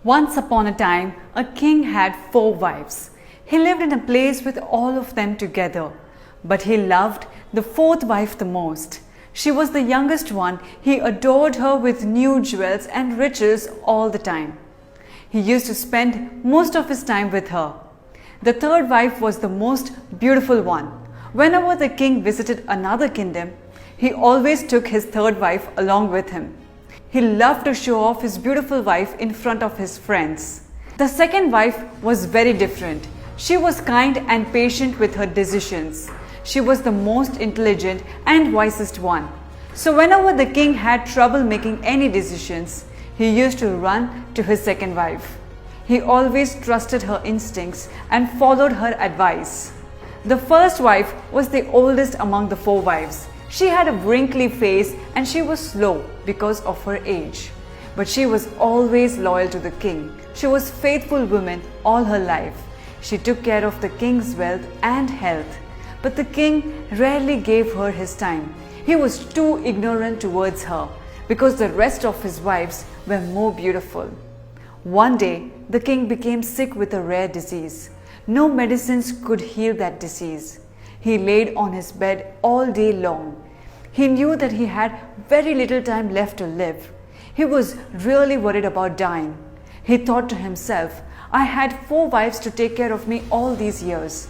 Once upon a time, a king had 4 wives. He lived in a place with all of them together, but he loved the fourth wife the most. She was the youngest one. He adored her with new jewels and riches all the time. He used to spend most of his time with her. The third wife was the most beautiful one. Whenever the king visited another kingdom, he always took his third wife along with him. He loved to show off his beautiful wife in front of his friends. The second wife was very different. She was kind and patient with her decisions. She was the most intelligent and wisest one. So whenever the king had trouble making any decisions, he used to run to his second wife. He always trusted her instincts and followed her advice. The first wife was the oldest among the 4 wives. She had a wrinkly face and she was slow because of her age. But she was always loyal to the king. She was a faithful woman all her life. She took care of the king's wealth and health. But the king rarely gave her his time. He was too ignorant towards her because the rest of his wives were more beautiful. One day, the king became sick with a rare disease. No medicines could heal that disease. He laid on his bed all day long. He knew that he had very little time left to live. He was really worried about dying. He thought to himself, I had 4 wives to take care of me all these years.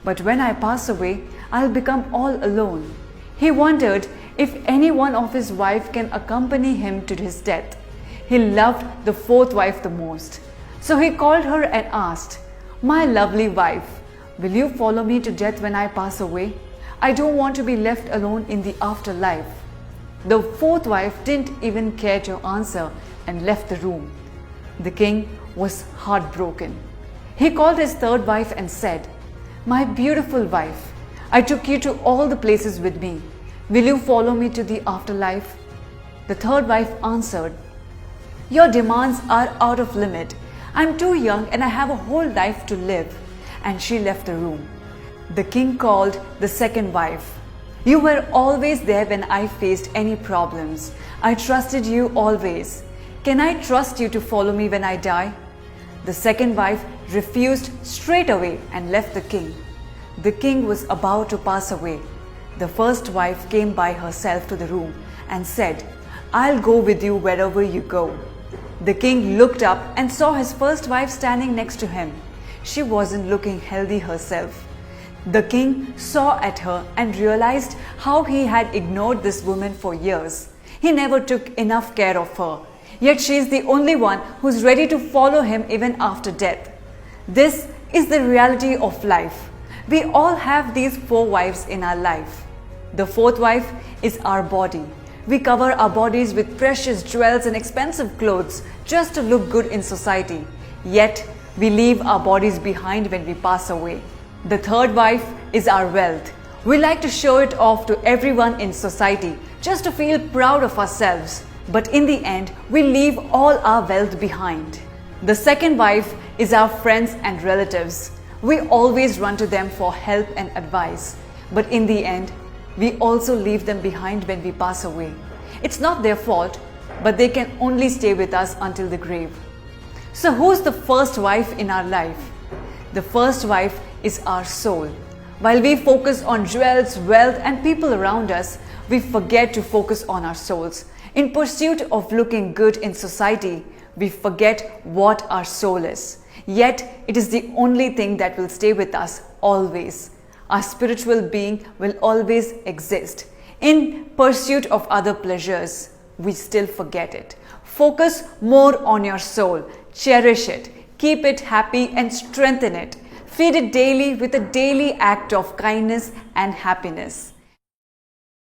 But when I pass away, I'll become all alone. He wondered if any one of his wives can accompany him to his death. He loved the 4th wife the most. So he called her and asked, My lovely wife, will you follow me to death when I pass away? I don't want to be left alone in the afterlife. The 4th wife didn't even care to answer and left the room. The king was heartbroken. He called his 3rd wife and said, My beautiful wife, I took you to all the places with me. Will you follow me to the afterlife? The 3rd wife answered, Your demands are out of limit. I'm too young and I have a whole life to live. And she left the room. The king called the 2nd wife. You were always there when I faced any problems. I trusted you always. Can I trust you to follow me when I die? The 2nd wife refused straight away and left the king. The king was about to pass away. The 1st wife came by herself to the room and said, I'll go with you wherever you go. The king looked up and saw his 1st wife standing next to him. She wasn't looking healthy herself. The king saw at her and realized how he had ignored this woman for years. He never took enough care of her. Yet she is the only one who's ready to follow him even after death. This is the reality of life. We all have these 4 wives in our life. The 4th wife is our body. We cover our bodies with precious jewels and expensive clothes just to look good in society. Yet, we leave our bodies behind when we pass away. The 3rd wife is our wealth. We like to show it off to everyone in society just to feel proud of ourselves. But in the end, we leave all our wealth behind. The 2nd wife is our friends and relatives. We always run to them for help and advice. But in the end, we also leave them behind when we pass away. It's not their fault, but they can only stay with us until the grave. So who's the 1st wife in our life? The 1st wife is our soul. While we focus on jewels, wealth, and people around us, we forget to focus on our souls. In pursuit of looking good in society, we forget what our soul is. Yet, it is the only thing that will stay with us always. Our spiritual being will always exist. In pursuit of other pleasures, we still forget it. Focus more on your soul. Cherish it. Keep it happy and strengthen it. Feed it daily with a daily act of kindness and happiness.